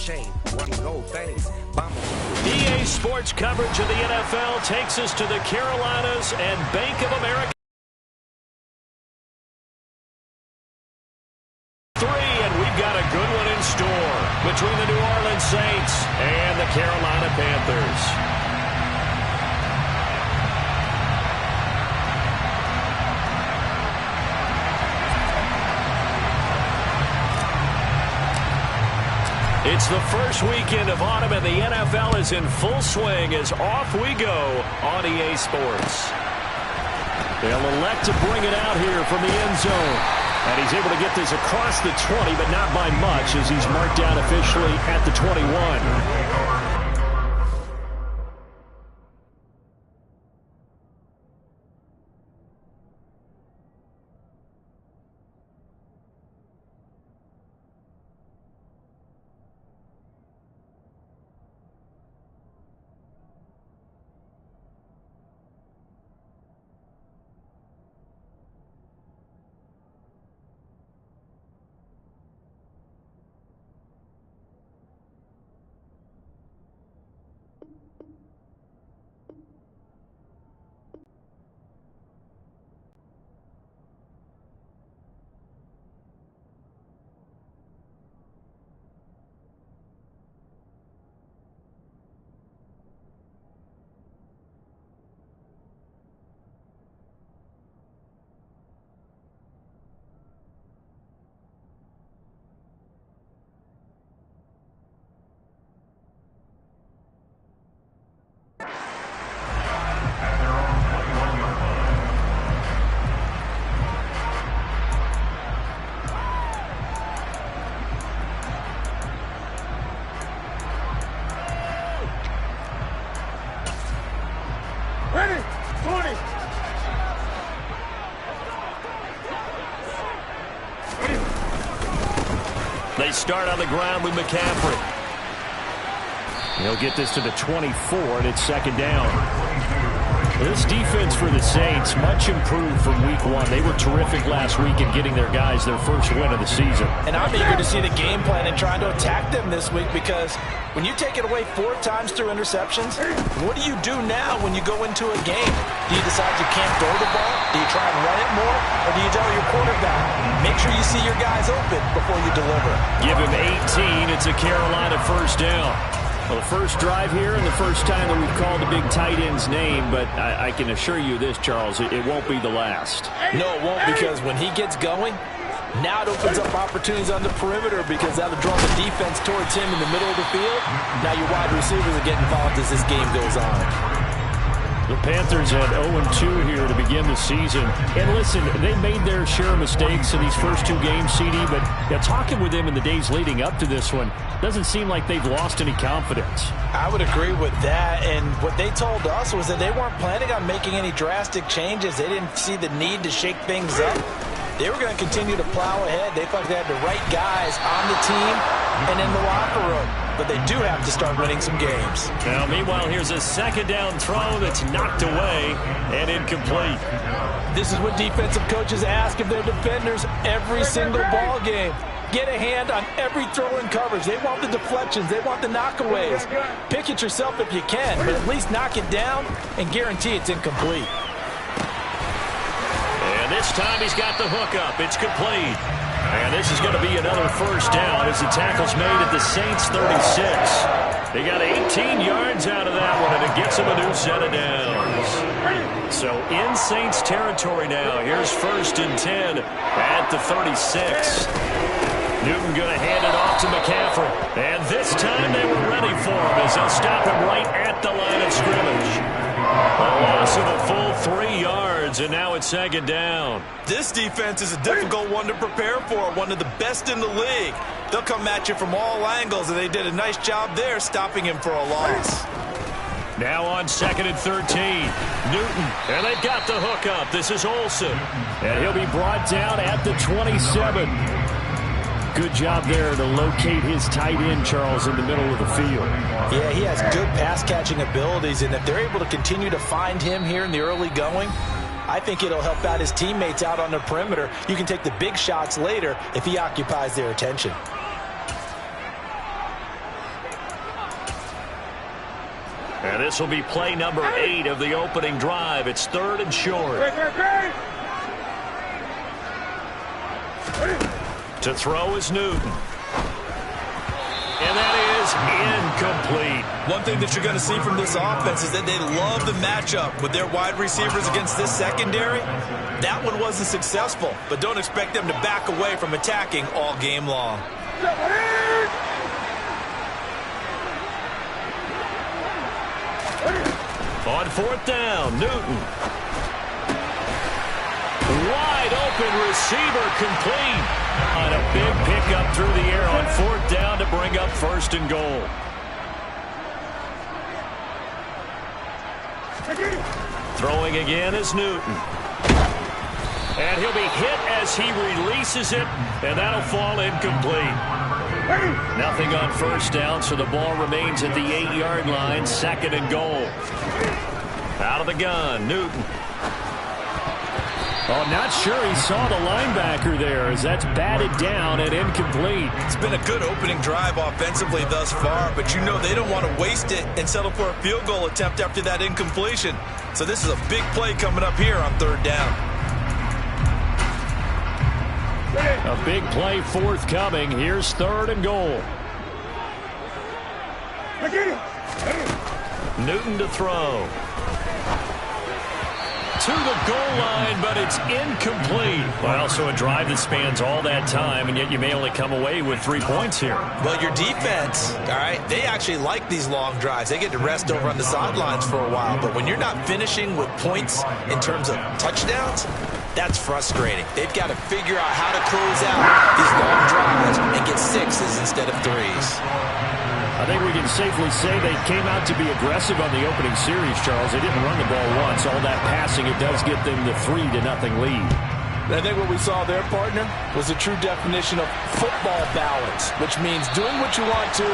chain, one gold things. EA Sports coverage of the NFL takes us to the Carolinas and Bank of America. And we've got a good one in store between the New Orleans Saints and the Carolina Panthers. It's the first weekend of autumn, and the NFL is in full swing as off we go on EA Sports. They'll elect to bring it out here from the end zone. And he's able to get this across the 20, but not by much, as he's marked down officially at the 21. They start on the ground with McCaffrey. He'll get this to the 24, and it's second down. This defense for the Saints, much improved from week one. They were terrific last week in getting their guys their first win of the season. And I'm eager to see the game plan and trying to attack them this week, because when you take it away 4 times through interceptions, what do you do now when you go into a game? Do you decide you can't throw the ball? Do you try and run it more? Or do you tell your quarterback, make sure you see your guys open before you deliver? Give him 18. It's a Carolina first down. Well, the first drive here and the first time that we've called the big tight end's name, but I can assure you this, Charles, it won't be the last. No, it won't, because when he gets going, now it opens up opportunities on the perimeter, because that'll draw the defense towards him in the middle of the field. Now your wide receivers are getting involved as this game goes on. The Panthers had 0-2 here to begin the season. And listen, they made their share of mistakes in these first 2 games, CD, but talking with them in the days leading up to this one, doesn't seem like they've lost any confidence. I would agree with that, and what they told us was that they weren't planning on making any drastic changes. They didn't see the need to shake things up. They were going to continue to plow ahead. They felt they had the right guys on the team and in the locker room. But they do have to start winning some games. Now, meanwhile, here's a second down throw that's knocked away and incomplete. This is what defensive coaches ask of their defenders every single ball game. Get a hand on every throw in coverage. They want the deflections. They want the knockaways. Pick it yourself if you can, but at least knock it down and guarantee it's incomplete. And this time he's got the hook up. It's complete. And this is going to be another first down as the tackle's made at the Saints' 36. They got 18 yards out of that one, and it gets them a new set of downs. So in Saints territory now. Here's 1st and 10 at the 36. Newton going to hand it off to McCaffrey. And this time they were ready for him as they'll stop him right at the line of scrimmage. A loss of a full 3 yards, and now it's second down. This defense is a difficult one to prepare for, one of the best in the league. They'll come at you from all angles, and they did a nice job there stopping him for a loss. Now on 2nd and 13, Newton, and they've got the hook up. This is Olsen, and he'll be brought down at the 27. Good job there to locate his tight end, Charles, in the middle of the field. Yeah, he has good pass-catching abilities, and if they're able to continue to find him here in the early going, I think it'll help out his teammates out on the perimeter. You can take the big shots later if he occupies their attention. And this will be play number 8 of the opening drive. It's 3rd and short. To throw is Newton. And that is incomplete. One thing that you're going to see from this offense is that they love the matchup with their wide receivers against this secondary. That one wasn't successful, but don't expect them to back away from attacking all game long. On 4th down, Newton. Wide open receiver complete. On a big pickup through the air on 4th down to bring up 1st and goal. Throwing again is Newton. And he'll be hit as he releases it, and that'll fall incomplete. Nothing on 1st down, so the ball remains at the 8-yard line, 2nd and goal. Out of the gun, Newton. Oh, not sure he saw the linebacker there as that's batted down and incomplete. It's been a good opening drive offensively thus far, but you know they don't want to waste it and settle for a field goal attempt after that incompletion. So this is a big play coming up here on 3rd down. A big play forthcoming. Here's 3rd and goal. Newton to throw. To the goal line, but it's incomplete. Well, so a drive that spans all that time, and yet you may only come away with 3 points here. Well, your defense, all right, they actually like these long drives. They get to rest over on the sidelines for a while. But when you're not finishing with points in terms of touchdowns, that's frustrating. They've got to figure out how to close out these long drives and get 6s instead of 3s. I think we can safely say they came out to be aggressive on the opening series, Charles. They didn't run the ball once. All that passing, it does get them the 3-0 lead. I think what we saw there, partner, was a true definition of football balance, which means doing what you want to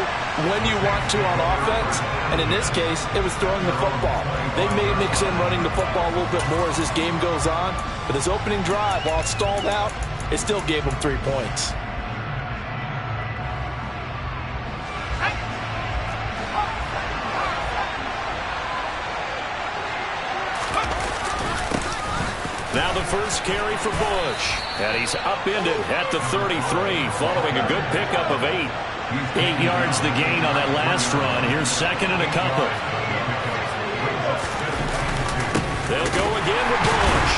when you want to on offense. And in this case, it was throwing the football. They may mix in running the football a little bit more as this game goes on. But this opening drive, while it stalled out, it still gave them 3 points. Now the first carry for Bush. And he's upended at the 33, following a good pickup of 8. 8 yards the gain on that last run. Here's 2nd and a couple. They'll go again with Bush.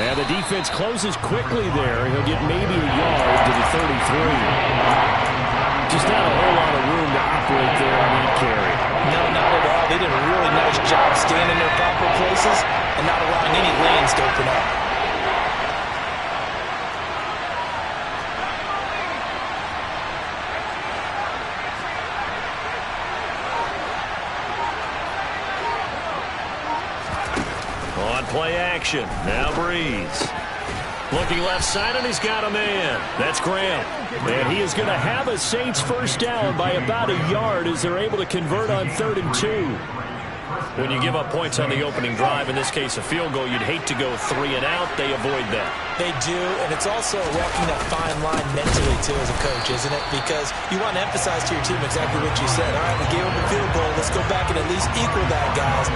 And the defense closes quickly there. He'll get maybe a yard to the 33. Just not a whole lot of room to operate there on that carry. No, not at all. They did a really nice job staying in their proper places and not allowing any lanes to open up. On play action. Now Breeze. Looking left side, and he's got a man. That's Graham. And he is going to have a Saints first down by about a yard as they're able to convert on 3rd and 2. When you give up points on the opening drive, in this case a field goal, you'd hate to go 3 and out. They avoid that. They do, and it's also walking that fine line mentally, too, as a coach, isn't it? Because you want to emphasize to your team exactly what you said. All right, we gave them a field goal. Let's go back and at least equal that, guys.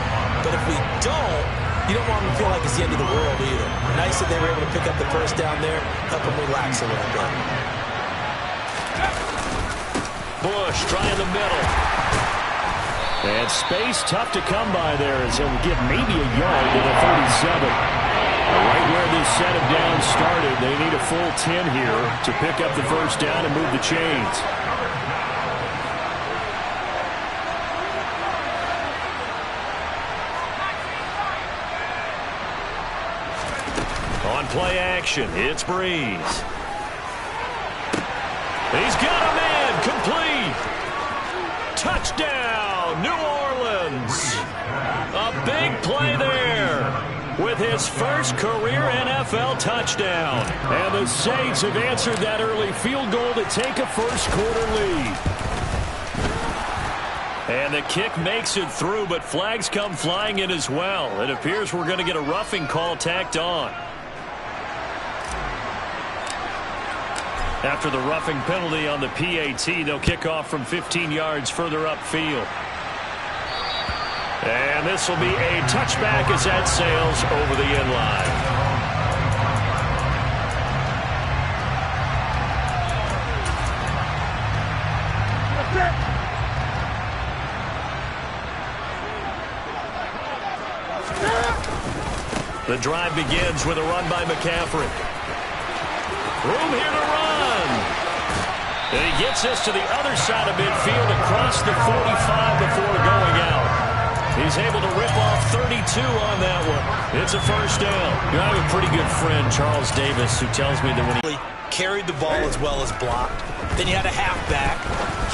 But if we don't, you don't want them to feel like it's the end of the world either. Nice that they were able to pick up the first down there, help them relax a little bit. Bush trying the middle. And space tough to come by there as he'll get maybe a yard to the 37. Right where this set of downs started, they need a full 10 here to pick up the first down and move the chains. On play action, it's Breeze. He's got a man, complete. Touchdown, New Orleans. A big play there with his first career NFL touchdown. And the Saints have answered that early field goal to take a first-quarter lead. And the kick makes it through, but flags come flying in as well. It appears we're going to get a roughing call tacked on. After the roughing penalty on the PAT, they'll kick off from 15 yards further upfield. And this will be a touchback as that sails over the end line. The drive begins with a run by McCaffrey. Room here to run. And he gets this to the other side of midfield across the 45 before going out. He's able to rip off 32 on that one. It's a first down. I have a pretty good friend, Charles Davis, who tells me that when he carried the ball as well as blocked. Then you had a halfback.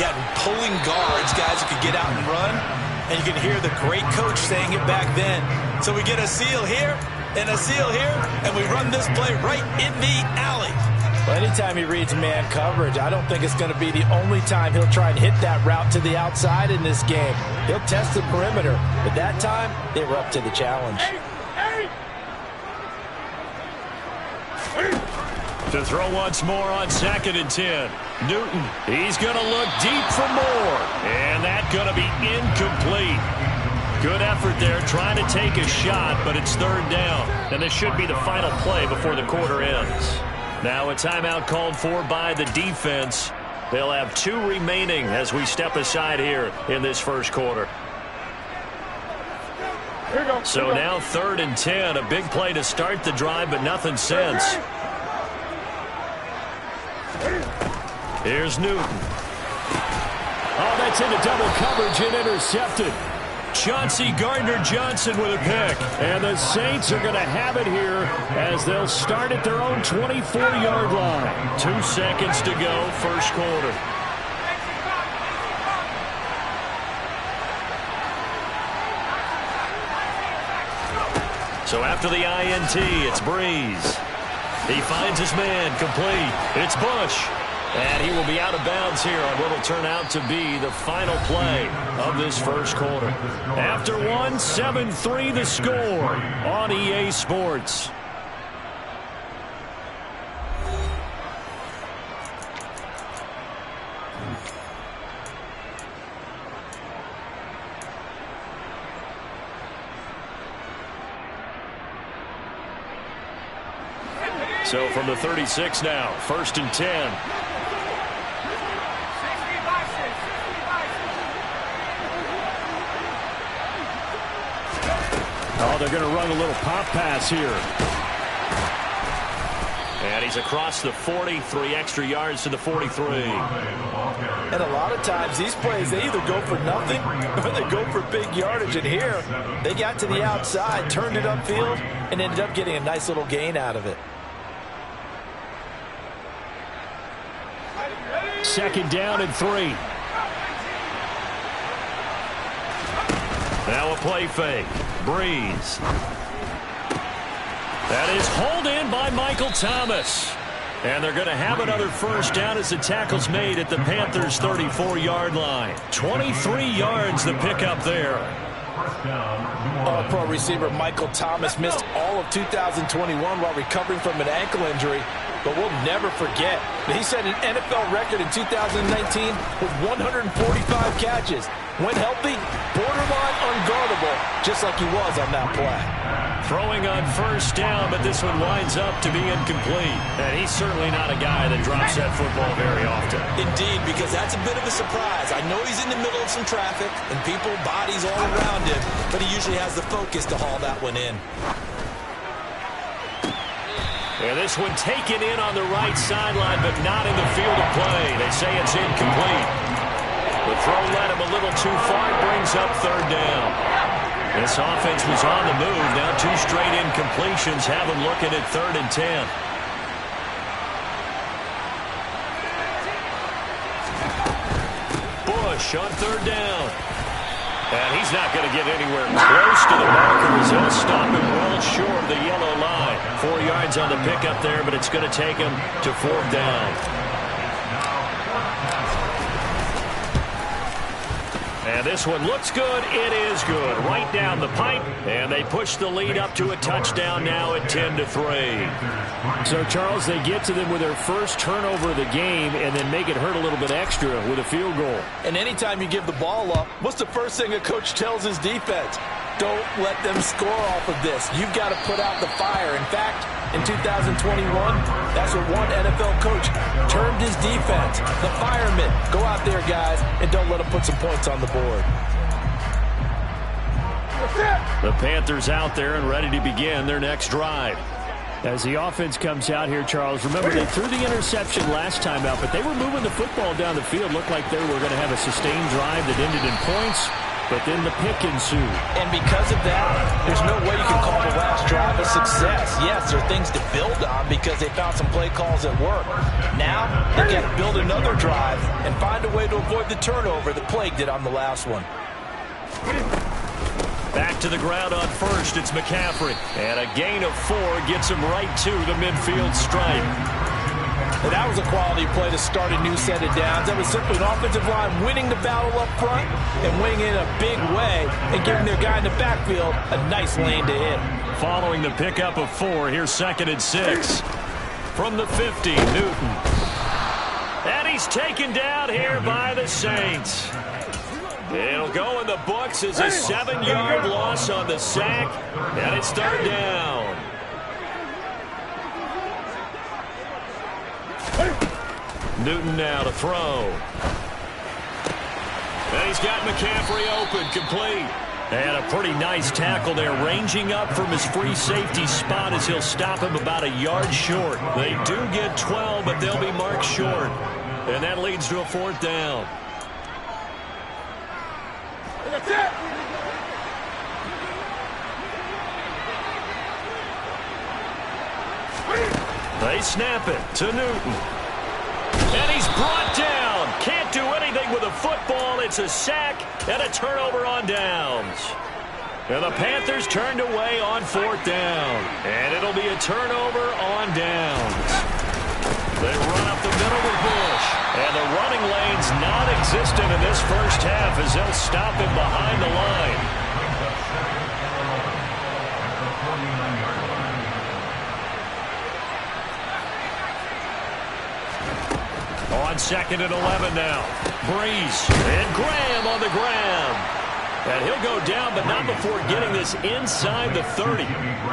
You had pulling guards, guys who could get out and run. And you can hear the great coach saying it back then. So we get a seal here and a seal here, and we run this play right in the alley. Well, anytime he reads man coverage, I don't think it's going to be the only time he'll try and hit that route to the outside in this game. He'll test the perimeter, but that time, they were up to the challenge. To throw once more on 2nd and 10. Newton, he's going to look deep for more. And that's going to be incomplete. Good effort there trying to take a shot, but it's 3rd down. And this should be the final play before the quarter ends. Now a timeout called for by the defense. They'll have 2 remaining as we step aside here in this first quarter. So now 3rd and 10. A big play to start the drive, but nothing since. Here's Newton. Oh, that's into double coverage and intercepted. Chauncey Gardner-Johnson with a pick. And the Saints are going to have it here as they'll start at their own 24-yard line. 2 seconds to go, first quarter. So after the INT, it's Breeze. He finds his man, complete. It's Bush. And he will be out of bounds here on what will turn out to be the final play of this first quarter. After one, 7-3 the score on EA Sports. So from the 36 now, 1st and 10. Oh, they're going to run a little pop pass here. And he's across the 40, 3 extra yards to the 43. And a lot of times these plays, they either go for nothing or they go for big yardage. And here, they got to the outside, turned it upfield, and ended up getting a nice little gain out of it. 2nd down and 3. Now a play fake. Breeze. That is hauled in by Michael Thomas. And they're going to have another first down as the tackle's made at the Panthers' 34-yard line. 23 yards the pickup there. All-pro receiver Michael Thomas missed all of 2021 while recovering from an ankle injury. But we'll never forget that he set an NFL record in 2019 with 145 catches. When healthy, borderline unguardable, just like he was on that play. Throwing on first down, but this one winds up to be incomplete. And he's certainly not a guy that drops that football very often. Indeed, because that's a bit of a surprise. I know he's in the middle of some traffic and people, bodies all around him, but he usually has the focus to haul that one in. And this one taken in on the right sideline, but not in the field of play. They say it's incomplete. The throw led him a little too far. It brings up 3rd down. This offense was on the move. Now 2 straight incompletions have him looking at 3rd and 10. Bush on 3rd down. And he's not going to get anywhere close to the marker as he'll stop him well short of the yellow line. 4 yards on the pickup there, but it's going to take him to 4th down. And this one looks good. It is good. Right down the pipe. And they push the lead up to a touchdown now at 10-3. So, Charles, they get to them with their first turnover of the game and then make it hurt a little bit extra with a field goal. And anytime you give the ball up, what's the first thing a coach tells his defense? Don't let them score off of this. You've got to put out the fire. In fact, in 2021, that's what one NFL coach termed his defense. The firemen. Go out there, guys, and don't let them put some points on the board. The Panthers out there and ready to begin their next drive. As the offense comes out here, Charles, remember they threw the interception last time out, but they were moving the football down the field. Looked like they were going to have a sustained drive that ended in points, but then the pick ensued. And because of that, there's no way you can call the last drive a success. Yes, there are things to build on because they found some play calls that work. Now, they got to build another drive and find a way to avoid the turnover that plagued it on the last one. Back to the ground on first, it's McCaffrey. And a gain of 4 gets him right to the midfield stripe. And that was a quality play to start a new set of downs. That was simply an offensive line winning the battle up front and winning it in a big way and giving their guy in the backfield a nice lane to hit. Following the pickup of 4, here's 2nd and 6. From the 50, Newton. And he's taken down here by the Saints. It'll go in the books as a 7-yard loss on the sack, and it's 3rd down. Newton now to throw. And he's got McCaffrey open, complete. And a pretty nice tackle there, ranging up from his free safety spot as he'll stop him about a yard short. They do get 12, but they'll be marked short. And that leads to a 4th down. They snap it to Newton. And he's brought down. Can't do anything with a football. It's a sack and a turnover on downs. And the Panthers turned away on 4th down. And it'll be a turnover on downs. They run up the middle with Bush. And the running lane's non-existent in this first half as they'll stop him behind the line. On 2nd and 11 now. Breeze and Graham on the ground. And he'll go down, but not before getting this inside the 30.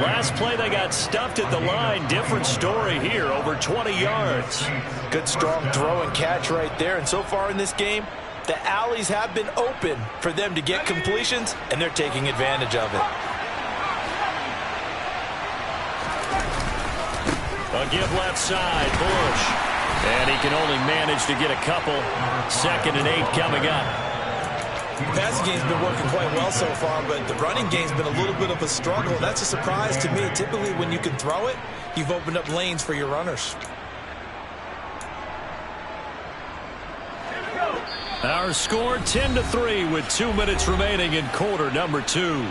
Last play, they got stuffed at the line. Different story here, over 20 yards. Good, strong throw and catch right there. And so far in this game, the alleys have been open for them to get completions, and they're taking advantage of it. A give left side, Bush. And he can only manage to get a couple. 2nd and 8 coming up. The passing game's been working quite well so far, but the running game's been a little bit of a struggle. That's a surprise to me. Typically, when you can throw it, you've opened up lanes for your runners. Our score 10-3 with 2 minutes remaining in quarter number 2.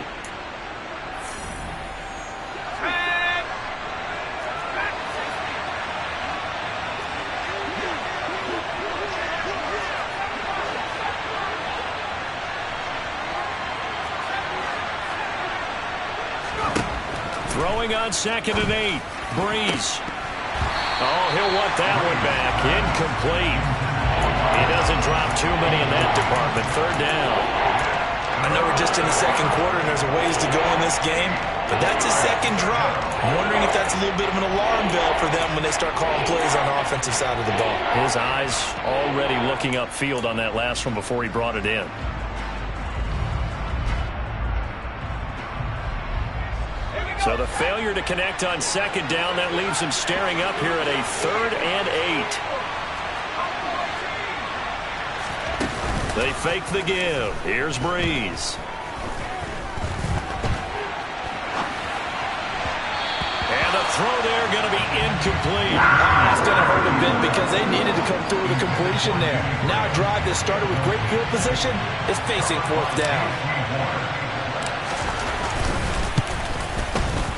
Throwing on 2nd and 8. Breeze. Oh, he'll want that one back. Incomplete. He doesn't drop too many in that department. 3rd down. I know we're just in the 2nd quarter and there's a ways to go in this game, but that's a 2nd drop. I'm wondering if that's a little bit of an alarm bell for them when they start calling plays on the offensive side of the ball. His eyes already looking upfield on that last one before he brought it in. So the failure to connect on 2nd down, that leaves him staring up here at a 3rd and 8. They fake the give. Here's Breeze. And the throw there going to be incomplete. That's going to hurt a bit because they needed to come through with a completion there. Now a drive that started with great field position is facing 4th down.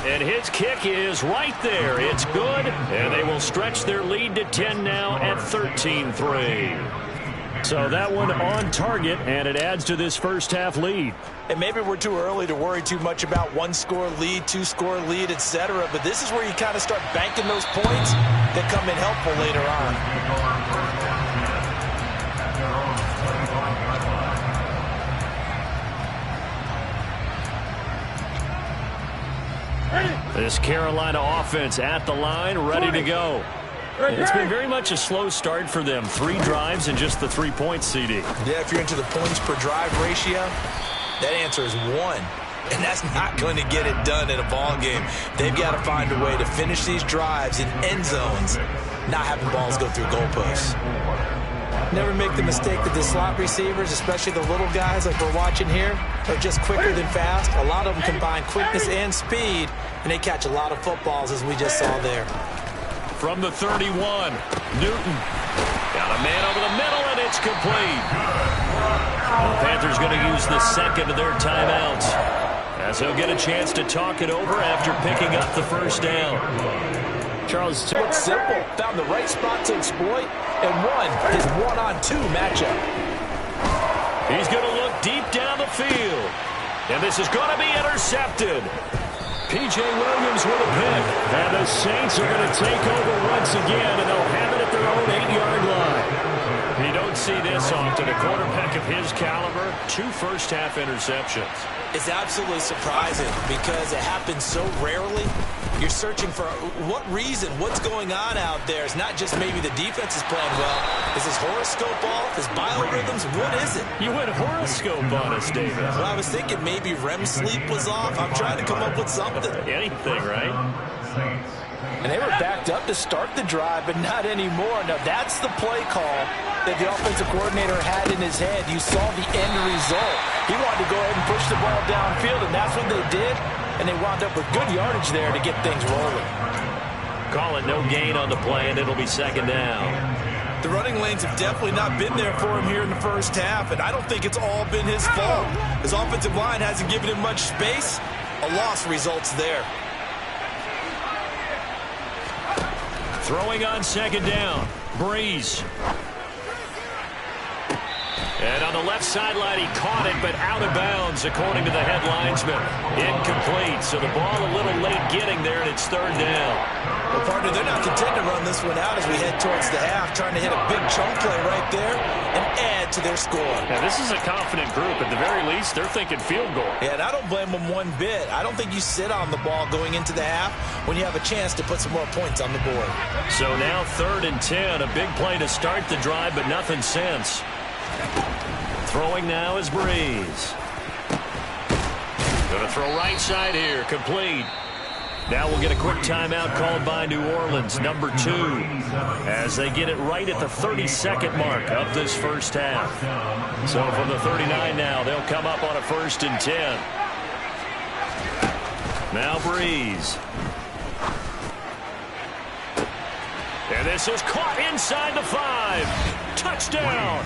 And his kick is right there. It's good. And they will stretch their lead to 10 now at 13-3. So that one on target, and it adds to this first half lead. And maybe we're too early to worry too much about one-score lead, two-score lead, etc. But this is where you kind of start banking those points that come in helpful later on. This Carolina offense at the line, ready to go. It's been very much a slow start for them. 3 drives and just the 3 points, CD. Yeah, if you're into the points per drive ratio, that answer is 1. And that's not going to get it done in a ball game. They've got to find a way to finish these drives in end zones, not having balls go through goalposts. Never make the mistake that the slot receivers, especially the little guys like we're watching here, are just quicker than fast. A lot of them combine quickness and speed, and they catch a lot of footballs, as we just saw there. From the 31, Newton. Got a man over the middle, and it's complete. The Panthers going to use the second of their timeouts, as they'll get a chance to talk it over after picking up the first down. Charles looked simple, found the right spot to exploit, and won his one-on-two matchup. He's going to look deep down the field, and this is going to be intercepted. P.J. Williams with a pick. And the Saints are going to take over once again, and they'll have it at their own 8-yard line. You don't see this often. A quarterback of his caliber, 2 first-half interceptions. It's absolutely surprising because it happens so rarely. You're searching for what reason, what's going on out there. It's not just maybe the defense is playing well. Is his horoscope off? His biorhythms? What is it? You went horoscope on us, David. Well, I was thinking maybe REM sleep was off. I'm trying to come up with something. Anything, right? And they were backed up to start the drive, but not anymore. Now, that's the play call that the offensive coordinator had in his head. You saw the end result. He wanted to go ahead and push the ball downfield, and that's what they did. And they wound up with good yardage there to get things rolling. Call it no gain on the play, and it'll be second down. The running lanes have definitely not been there for him here in the first half, and I don't think it's all been his fault. His offensive line hasn't given him much space. A loss results there. Throwing on second down, Breeze. And on the left sideline, he caught it, but out of bounds, according to the head linesman. Incomplete, so the ball a little late getting there, and it's third down. Well, partner, they're not content to run this one out as we head towards the half, trying to hit a big chunk play right there and add to their score. Now, this is a confident group. At the very least, they're thinking field goal. Yeah, and I don't blame them one bit. I don't think you sit on the ball going into the half when you have a chance to put some more points on the board. So now 3rd and 10, a big play to start the drive, but nothing since. Throwing now is Breeze. Going to throw right side here, complete. Now we'll get a quick timeout called by New Orleans, number 2, as they get it right at the 32nd mark of this first half. So from the 39 now, they'll come up on a 1st and 10. Now Breeze. And this is caught inside the 5. Touchdown.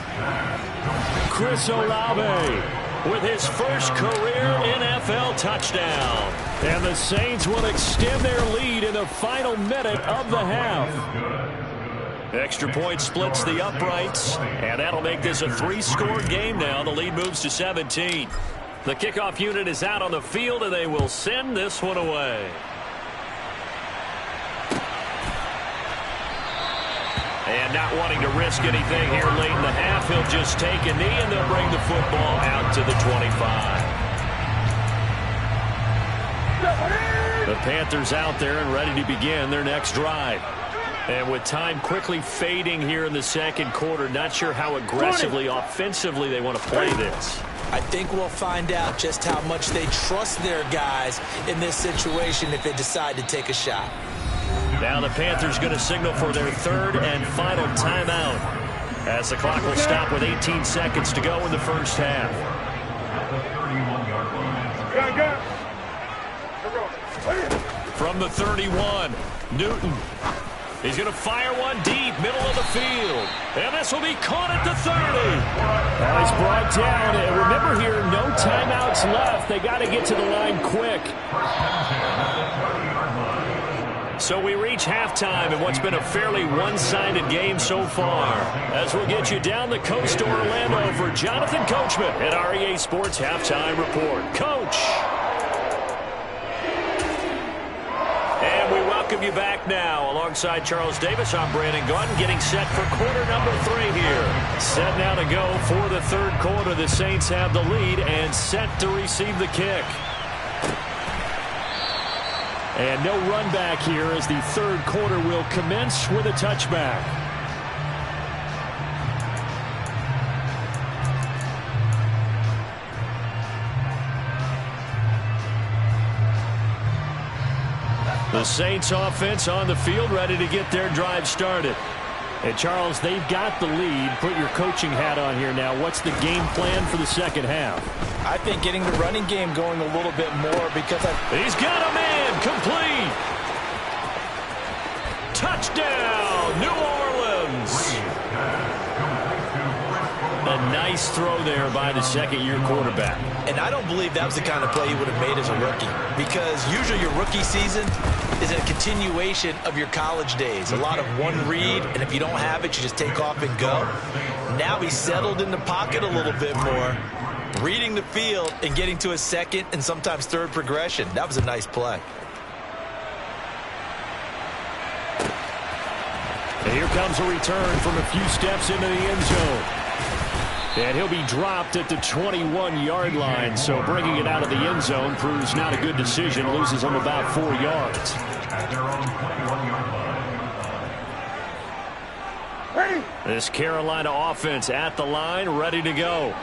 Chris Olave with his first career NFL touchdown. And the Saints will extend their lead in the final minute of the half. Extra point splits the uprights, and that'll make this a 3-score game now. The lead moves to 17. The kickoff unit is out on the field, and they will send this one away. And not wanting to risk anything here late in the half, he'll just take a knee, and they'll bring the football out to the 25. The Panthers out there and ready to begin their next drive. And with time quickly fading here in the second quarter, not sure how aggressively, offensively they want to play this. I think we'll find out just how much they trust their guys in this situation if they decide to take a shot. Now the Panthers going to signal for their 3rd and final timeout, as the clock will stop with 18 seconds to go in the first half. From the 31, Newton. He's going to fire one deep, middle of the field. And this will be caught at the 30. Well, he's brought down. And remember here, no timeouts left. They got to get to the line quick. So we reach halftime in what's been a fairly one-sided game so far. As we'll get you down the coast to Orlando for Jonathan Coachman at REA Sports Halftime Report. Coach. And we welcome you back now. Alongside Charles Davis, I'm Brandon Gaudin, getting set for quarter number 3 here. Set now to go for the third quarter. The Saints have the lead and set to receive the kick. And no run back here as the third quarter will commence with a touchback. The Saints offense on the field, ready to get their drive started. And Charles, they've got the lead. Put your coaching hat on here now. What's the game plan for the second half? I think getting the running game going a little bit more because he's got a man complete. Touchdown, New Orleans. A nice throw there by the second-year quarterback. And I don't believe that was the kind of play he would have made as a rookie, because usually your rookie season is a continuation of your college days. A lot of one read, and if you don't have it, you just take off and go. Now he's settled in the pocket a little bit more, reading the field and getting to a second and sometimes third progression. That was a nice play. And here comes a return from a few steps into the end zone. And he'll be dropped at the 21-yard line, so bringing it out of the end zone proves not a good decision. Loses him about 4 yards. This Carolina offense at the line, ready to go.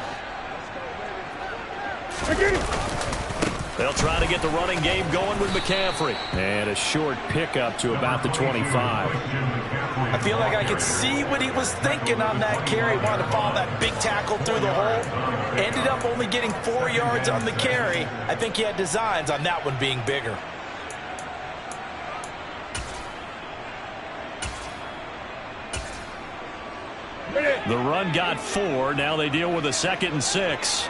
They'll try to get the running game going with McCaffrey. And a short pickup to about the 25. I feel like I could see what he was thinking on that carry. Wanted to follow that big tackle through the hole. Ended up only getting 4 yards on the carry. I think he had designs on that one being bigger. The run got 4. Now they deal with a 2nd and 6.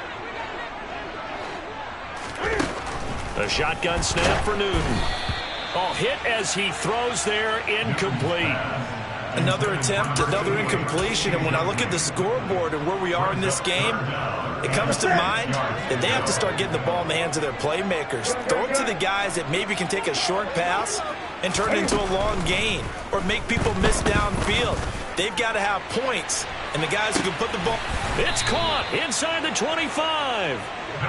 A shotgun snap for Newton. Oh, hit as he throws there, incomplete. Another attempt, another incompletion. And when I look at the scoreboard and where we are in this game, it comes to mind that they have to start getting the ball in the hands of their playmakers. Throw it to the guys that maybe can take a short pass and turn it into a long gain or make people miss downfield. They've got to have points, and the guys who can put the ball. It's caught inside the 25.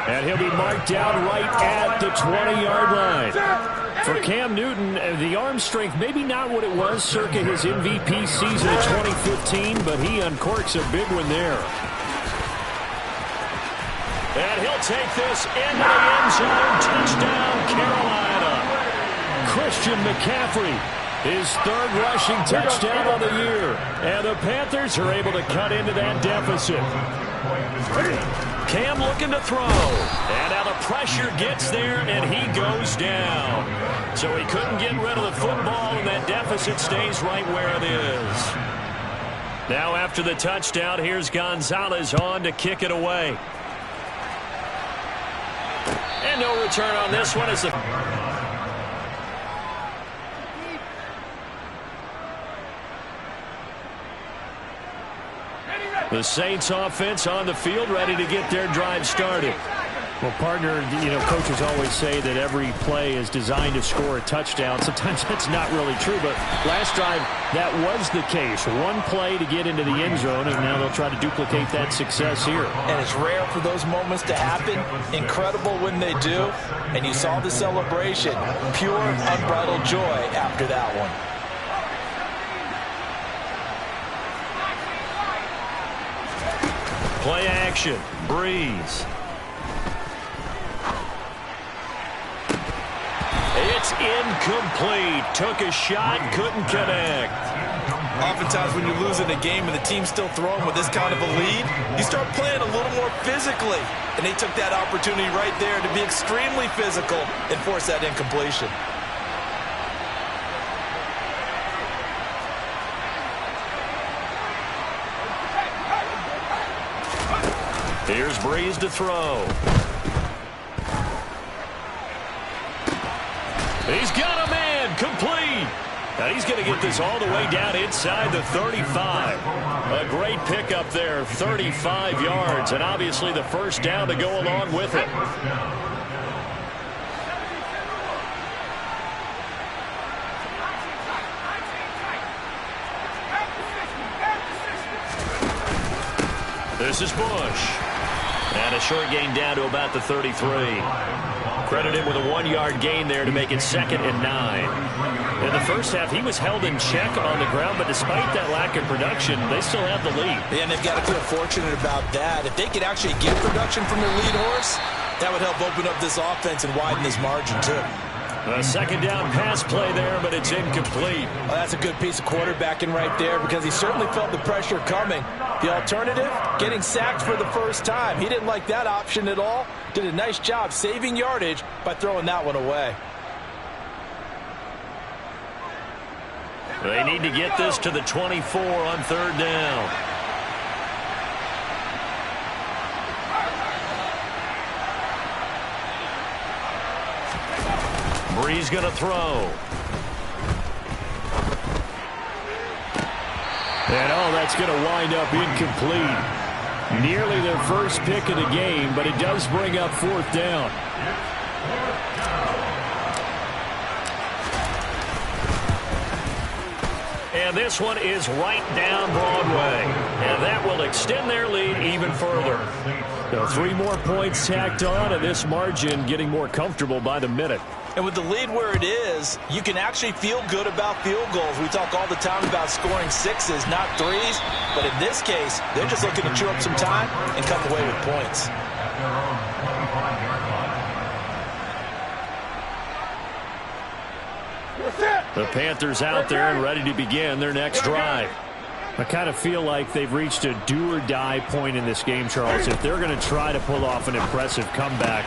And he'll be marked down right at the 20-yard line. For Cam Newton, the arm strength maybe not what it was circa his MVP season of 2015, but he uncorks a big one there. And he'll take this into the end zone. Touchdown, Carolina. Christian McCaffrey, his 3rd rushing touchdown of the year. And the Panthers are able to cut into that deficit. Cam looking to throw. And now the pressure gets there, and he goes down. So he couldn't get rid of the football, and that deficit stays right where it is. Now after the touchdown, here's Gonzalez on to kick it away. And no return on this one as the... The Saints offense on the field, ready to get their drive started. Well, partner, coaches always say that every play is designed to score a touchdown. Sometimes that's not really true, but last drive, that was the case. One play to get into the end zone, and now they'll try to duplicate that success here. And it's rare for those moments to happen. Incredible when they do. And you saw the celebration. Pure, unbridled joy after that one. Play action. Breeze. It's incomplete. Took a shot, couldn't connect. Oftentimes when you're losing a game and the team's still throwing with this kind of a lead, you start playing a little more physically. And they took that opportunity right there to be extremely physical and force that incompletion. Here's Breeze to throw. He's got a man, complete. Now he's going to get this all the way down inside the 35. A great pickup there, 35 yards, and obviously the first down to go along with it. This is Bush. And a short gain down to about the 33. Credit him with a 1-yard gain there to make it 2nd and 9. In the first half, he was held in check on the ground, but despite that lack of production, they still have the lead. Yeah, and they've got to feel fortunate about that. If they could actually get production from their lead horse, that would help open up this offense and widen this margin, too. A 2nd down pass play there, but it's incomplete. Well, that's a good piece of quarterbacking right there because he certainly felt the pressure coming. The alternative, getting sacked for the first time. He didn't like that option at all. Did a nice job saving yardage by throwing that one away. They need to get this to the 24 on 3rd down. Bree's going to throw. And that's going to wind up incomplete. Nearly their first pick of the game, but it does bring up 4th down. And this one is right down Broadway. And that will extend their lead even further. So 3 more points tacked on, and this margin getting more comfortable by the minute. And with the lead where it is, you can actually feel good about field goals. We talk all the time about scoring 6s, not 3s. But in this case, they're just looking to chew up some time and come away with points. The Panthers out there and ready to begin their next drive. I kind of feel like they've reached a do-or-die point in this game, Charles. If they're going to try to pull off an impressive comeback,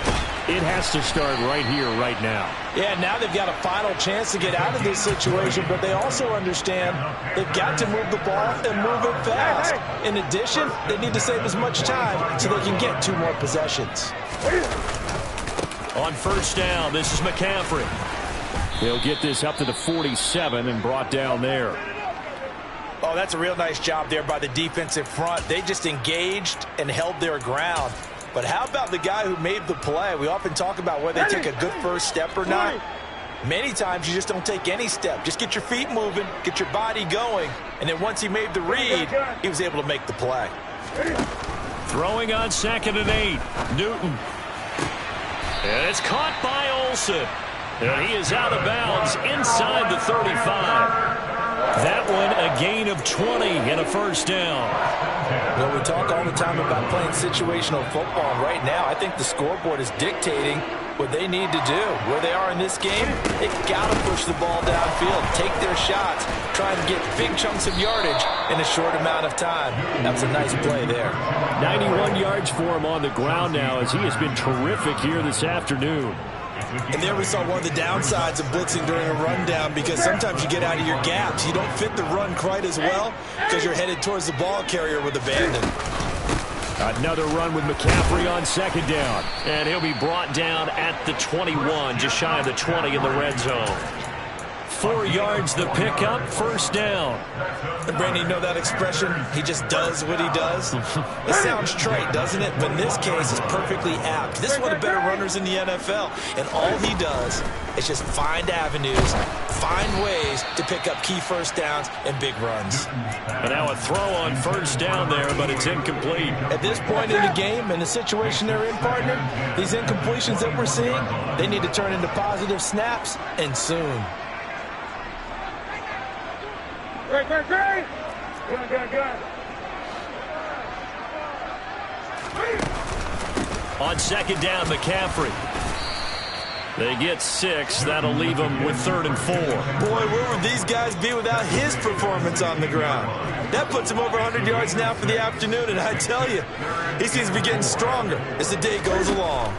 it has to start right here, right now. Yeah, now they've got a final chance to get out of this situation, but they also understand they've got to move the ball and move it fast. In addition, they need to save as much time so they can get 2 more possessions. On 1st down, this is McCaffrey. They'll get this up to the 47 and brought down there. Oh, that's a real nice job there by the defensive front. They just engaged and held their ground. But how about the guy who made the play? We often talk about whether they take a good first step or not. Many times you just don't take any step. Just get your feet moving, get your body going, and then once he made the read, he was able to make the play. Throwing on 2nd and 8. Newton. And it's caught by Olsen. And he is out of bounds inside the 35. That one a gain of 20 and a 1st down. Well, we talk all the time about playing situational football. Right now, I think the scoreboard is dictating what they need to do. Where they are in this game, they've got to push the ball downfield, take their shots, try to get big chunks of yardage in a short amount of time. That was a nice play there. 91 yards for him on the ground now as he has been terrific here this afternoon. And there we saw one of the downsides of blitzing during a rundown because sometimes you get out of your gaps. You don't fit the run quite as well because you're headed towards the ball carrier with abandon. Another run with McCaffrey on 2nd down. And he'll be brought down at the 21, just shy of the 20 in the red zone. 4 yards the pickup, 1st down. And Brandon, you know that expression? He just does what he does. It sounds trite, doesn't it? But in this case, it's perfectly apt. This is one of the better runners in the NFL. And all he does is just find avenues, find ways to pick up key 1st downs and big runs. And now a throw on 1st down there, but it's incomplete. At this point in the game, in the situation they're in, partner, these incompletions that we're seeing, they need to turn into positive snaps, and soon. Great. Good. On 2nd down, McCaffrey. They get 6. That'll leave them with 3rd and 4. Boy, where would these guys be without his performance on the ground? That puts him over 100 yards now for the afternoon, and I tell you, he seems to be getting stronger as the day goes along.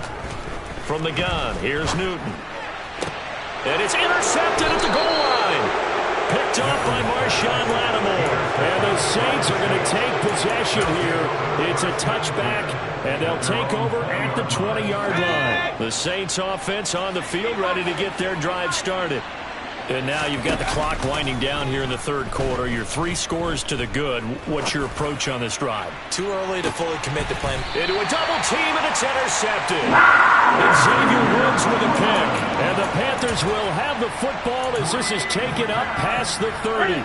From the gun, here's Newton. And it's intercepted at the goal line. Picked off by Marshawn Lattimore. And the Saints are going to take possession here. It's a touchback, and they'll take over at the 20-yard line. The Saints offense on the field ready to get their drive started. And now you've got the clock winding down here in the third quarter. You're 3 scores to the good. What's your approach on this drive? Too early to fully commit to playing. Into a double team, and it's intercepted. And Xavier Woods with a pick. And the Panthers will have the football as this is taken up past the 30.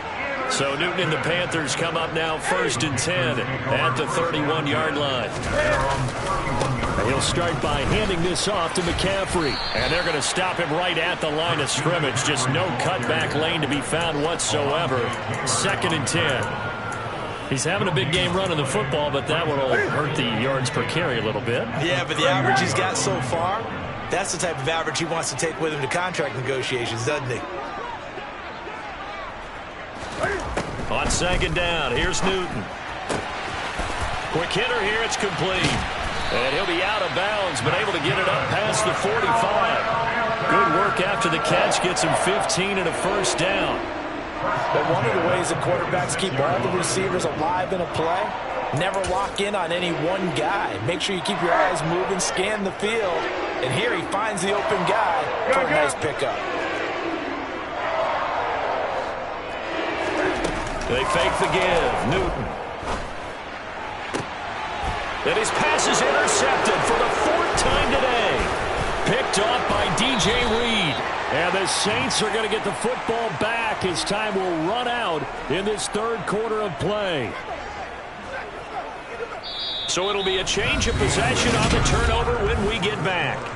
So Newton and the Panthers come up now 1st and 10 at the 31-yard line. He'll start by handing this off to McCaffrey. And they're going to stop him right at the line of scrimmage. Just no cutback lane to be found whatsoever. 2nd and 10. He's having a big game running the football, but that will hurt the yards per carry a little bit. Yeah, but the average he's got so far, that's the type of average he wants to take with him to contract negotiations, doesn't he? On 2nd down, here's Newton. Quick hitter here, it's complete. And he'll be out of bounds, but able to get it up past the 45. Good work after the catch, gets him 15 and a 1st down. But one of the ways that quarterbacks keep all the receivers alive in a play, never lock in on any one guy. Make sure you keep your eyes moving, scan the field. And here he finds the open guy for a nice pickup. They fake the give. Newton. And his pass is intercepted for the 4th time today. Picked off by DJ Reed. And the Saints are going to get the football back as time will run out in this 3rd quarter of play. So it'll be a change of possession on the turnover when we get back.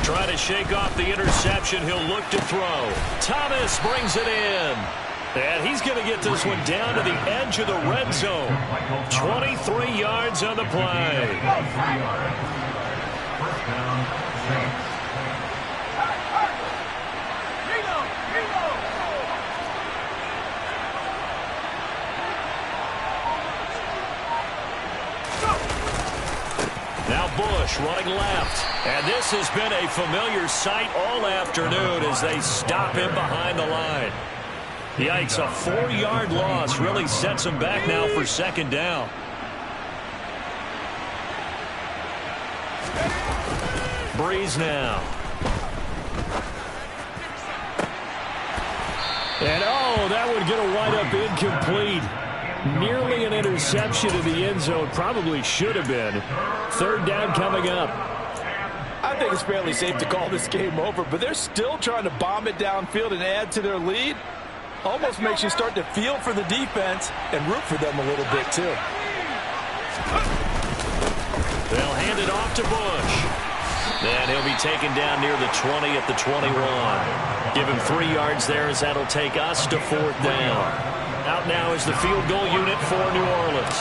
Trying to shake off the interception. He'll look to throw. Thomas brings it in. And he's going to get this one down to the edge of the red zone. 23 yards on the play. Now Bush running left. And this has been a familiar sight all afternoon as they stop him behind the line. Yikes, a 4-yard loss really sets him back now for 2nd down. Breeze now. And oh, that would get a wide-up incomplete. Nearly an interception in the end zone. Probably should have been. 3rd down coming up. I think it's fairly safe to call this game over, but they're still trying to bomb it downfield and add to their lead. Almost makes you start to feel for the defense and root for them a little bit, too. They'll hand it off to Bush. Then he'll be taken down near the 20 at the 21. Give him 3 yards there as that'll take us to 4th down. Out now is the field goal unit for New Orleans.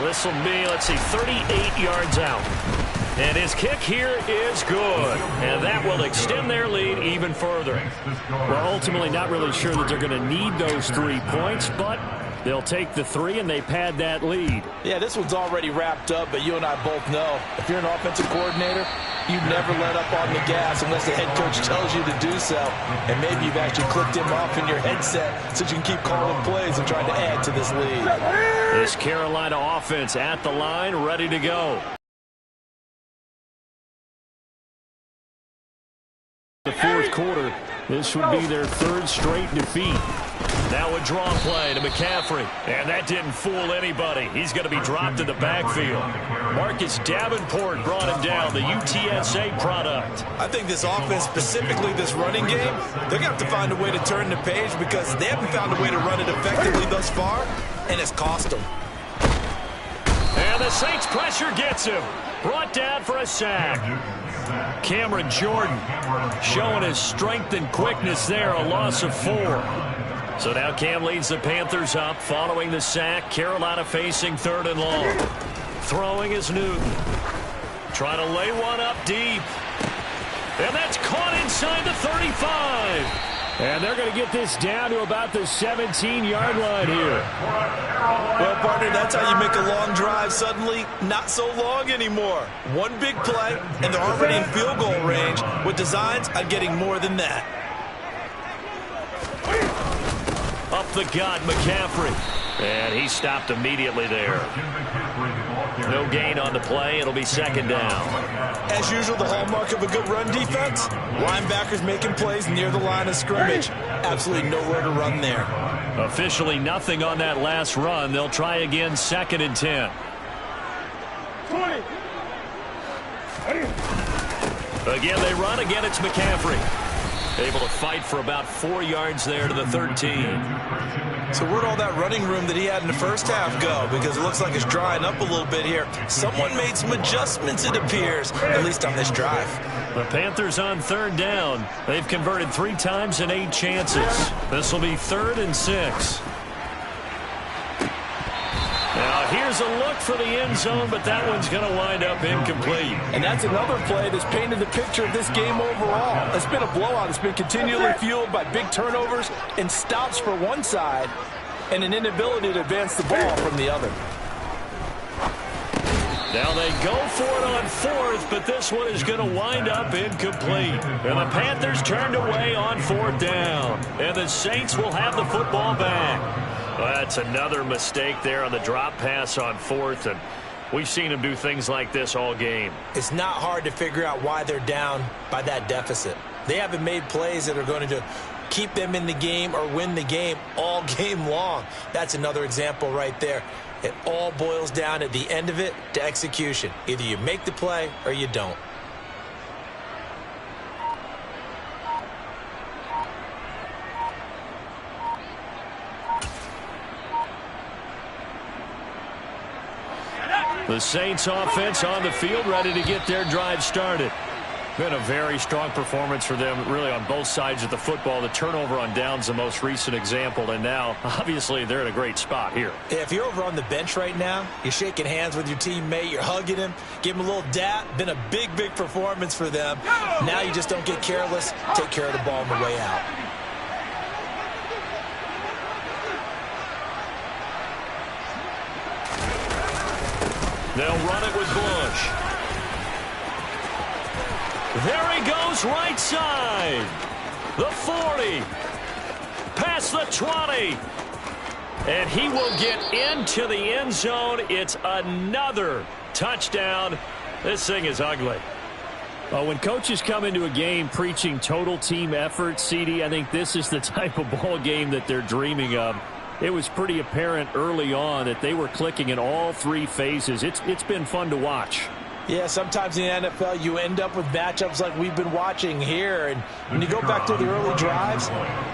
This will be, let's see, 38 yards out. And his kick here is good. And that will extend their lead even further. Well, ultimately not really sure that they're going to need those 3 points, but they'll take the 3 and they pad that lead. Yeah, this one's already wrapped up, but you and I both know if you're an offensive coordinator, you never let up on the gas unless the head coach tells you to do so. And maybe you've actually clicked him off in your headset so you can keep calling plays and trying to add to this lead. This Carolina offense at the line, ready to go. The 4th quarter, this would be their 3rd straight defeat. Now a draw play to McCaffrey. And that didn't fool anybody. He's going to be dropped in the backfield. Marcus Davenport brought him down, the UTSA product. I think this offense, specifically this running game, they're going to have to find a way to turn the page because they haven't found a way to run it effectively thus far, and it's cost them. And the Saints pressure gets him. Brought down for a sack. Cameron Jordan showing his strength and quickness there, a loss of 4. So now Cam leads the Panthers up following the sack. Carolina facing 3rd and long. Throwing is Newton. Trying to lay one up deep. And that's caught inside the 35. And they're going to get this down to about the 17-yard line here. Well, partner, that's how you make a long drive suddenly not so long anymore. One big play, and they're already in field goal range with designs on getting more than that. Up the gut, McCaffrey. And he stopped immediately there. No gain on the play. It'll be second down. As usual, the hallmark of a good run defense, linebackers making plays near the line of scrimmage. Absolutely nowhere to run there. Officially nothing on that last run. They'll try again, 2nd and 10. 20. Again, they run. Again, it's McCaffrey. Able to fight for about 4 yards there to the 13. So where'd all that running room that he had in the first half go? Because it looks like it's drying up a little bit here. Someone made some adjustments, it appears, at least on this drive. The Panthers on 3rd down. They've converted 3 times in 8 chances. This will be 3rd and 6. Now, here's a look for the end zone, but that one's going to wind up incomplete. And that's another play that's painted the picture of this game overall. It's been a blowout. It's been continually fueled by big turnovers and stops for one side and an inability to advance the ball from the other. Now they go for it on 4th, but this one is going to wind up incomplete. And the Panthers turned away on 4th down. And the Saints will have the football back. Well, that's another mistake there on the drop pass on 4th, and we've seen them do things like this all game. It's not hard to figure out why they're down by that deficit. They haven't made plays that are going to keep them in the game or win the game all game long. That's another example right there. It all boils down at the end of it to execution. Either you make the play or you don't. The Saints offense on the field, ready to get their drive started. Been a very strong performance for them, really, on both sides of the football. The turnover on downs, the most recent example, and now, obviously, they're in a great spot here. If you're over on the bench right now, you're shaking hands with your teammate, you're hugging him, give him a little dap. Been a big, big performance for them. Now you just don't get careless. Take care of the ball on the way out. They'll run it with Bush. There he goes, right side. The 40. Past the 20. And he will get into the end zone. It's another touchdown. This thing is ugly. Well, when coaches come into a game preaching total team effort, CD, I think this is the type of ball game that they're dreaming of. It was pretty apparent early on that they were clicking in all 3 phases. It's been fun to watch. Yeah, sometimes in the NFL you end up with matchups like we've been watching here. And when you go back to the early drives,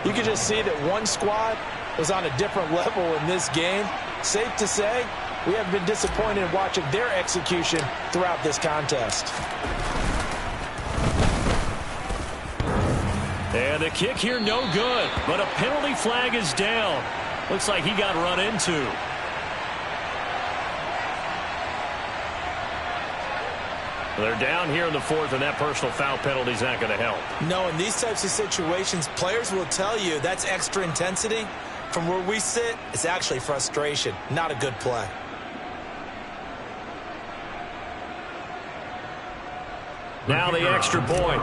you can just see that one squad was on a different level in this game. Safe to say, we haven't been disappointed in watching their execution throughout this contest. And the kick here, no good. But a penalty flag is down. Looks like he got run into. They're down here in the 4th, and that personal foul penalty is not going to help. No, in these types of situations, players will tell you that's extra intensity. From where we sit, it's actually frustration, not a good play. Now the extra point.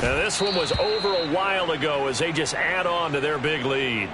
Now this one was over a while ago as they just add on to their big lead.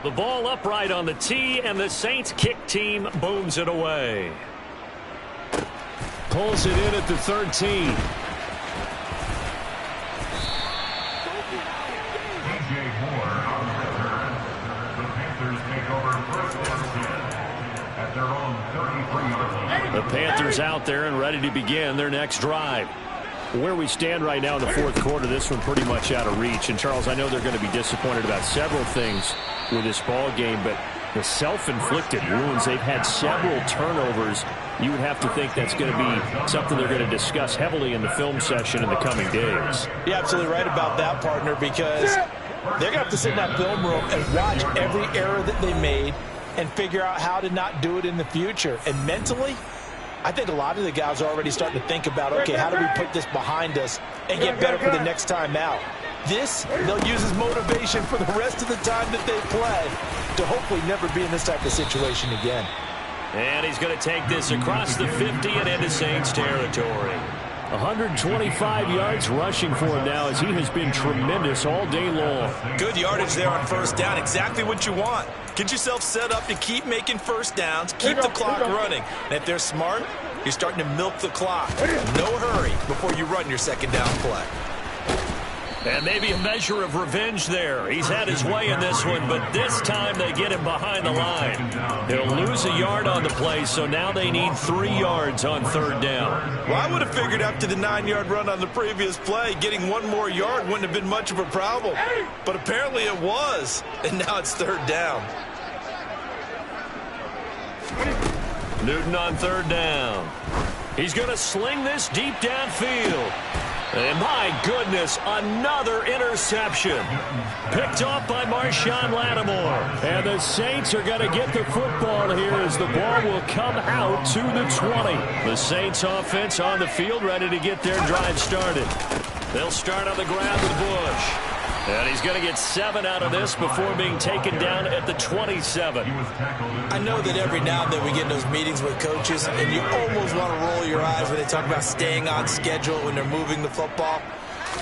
The ball upright on the tee, and the Saints kick team booms it away. Pulls it in at the 13. The Panthers out there and ready to begin their next drive. Where we stand right now in the fourth quarter, this one pretty much out of reach. And, Charles, I know they're going to be disappointed about several things with this ball game, but the self-inflicted wounds, they've had several turnovers. You would have to think that's going to be something they're going to discuss heavily in the film session in the coming days. You're absolutely right about that, partner, because they're going to have to sit in that film room and watch every error that they made and figure out how to not do it in the future. And mentally, I think a lot of the guys are already starting to think about, okay, how do we put this behind us and get better for the next time out? This, they'll use as motivation for the rest of the time that they play to hopefully never be in this type of situation again. And he's going to take this across the 50 and into Saints territory. 125 yards rushing for him now, as he has been tremendous all day long. Good yardage there on first down. Exactly what you want. Get yourself set up to keep making first downs, keep the clock running. And if they're smart, you're starting to milk the clock. No hurry before you run your second down play. And maybe a measure of revenge there. He's had his way in this one, but this time they get him behind the line. He'll lose a yard on the play, so now they need 3 yards on third down. Well, I would have figured after the 9-yard run on the previous play, getting 1 more yard wouldn't have been much of a problem. But apparently it was, and now it's third down. Newton on third down. He's going to sling this deep downfield. And my goodness, another interception. Picked off by Marshawn Lattimore. And the Saints are going to get the football here as the ball will come out to the 20. The Saints offense on the field, ready to get their drive started. They'll start on the ground with Bush. And he's going to get 7 out of this before being taken down at the 27. I know that every now and then we get in those meetings with coaches, and you almost want to roll your eyes when they talk about staying on schedule when they're moving the football.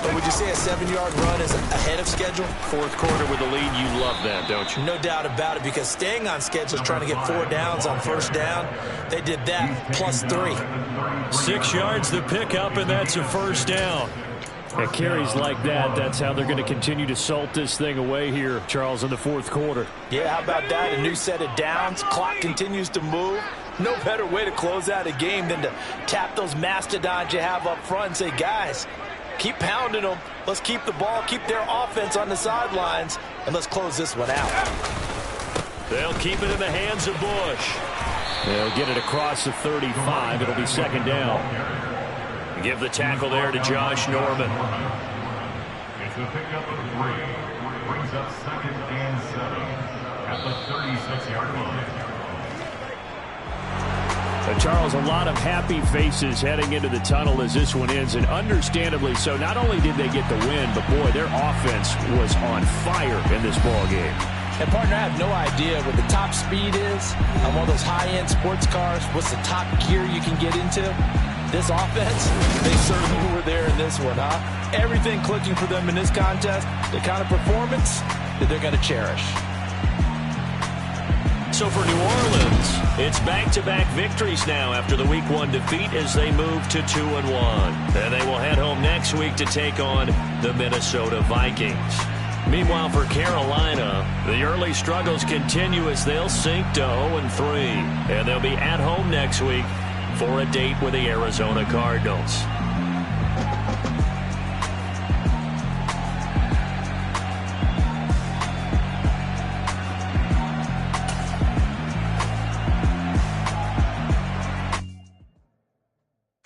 But would you say a 7-yard run is ahead of schedule? Fourth quarter with the lead, you love that, don't you? No doubt about it, because staying on schedule is trying to get 4 downs on first down. They did that plus 3. 6 yards the pickup, and that's a first down. At carries like that, that's how they're going to continue to salt this thing away here, Charles, in the fourth quarter. Yeah, how about that? A new set of downs. Clock continues to move. No better way to close out a game than to tap those mastodons you have up front and say, guys, keep pounding them. Let's keep the ball, keep their offense on the sidelines, and let's close this one out. They'll keep it in the hands of Bush. They'll get it across the 35. It'll be second down. Give the tackle there to Josh Norman. It's a pickup of 3. Brings up 2nd and 7 at the 36-yard line. Charles, a lot of happy faces heading into the tunnel as this one ends, and understandably so. Not only did they get the win, but, boy, their offense was on fire in this ball game. And, partner, I have no idea what the top speed is on one of those high-end sports cars. What's the top gear you can get into? This offense, they certainly were there in this one, huh? Everything clicking for them in this contest, the kind of performance that they're going to cherish. So for New Orleans, it's back-to-back victories now after the Week 1 defeat as they move to 2-1. And they will head home next week to take on the Minnesota Vikings. Meanwhile, for Carolina, the early struggles continue as they'll sink to 0-3. And they'll be at home next week for a date with the Arizona Cardinals.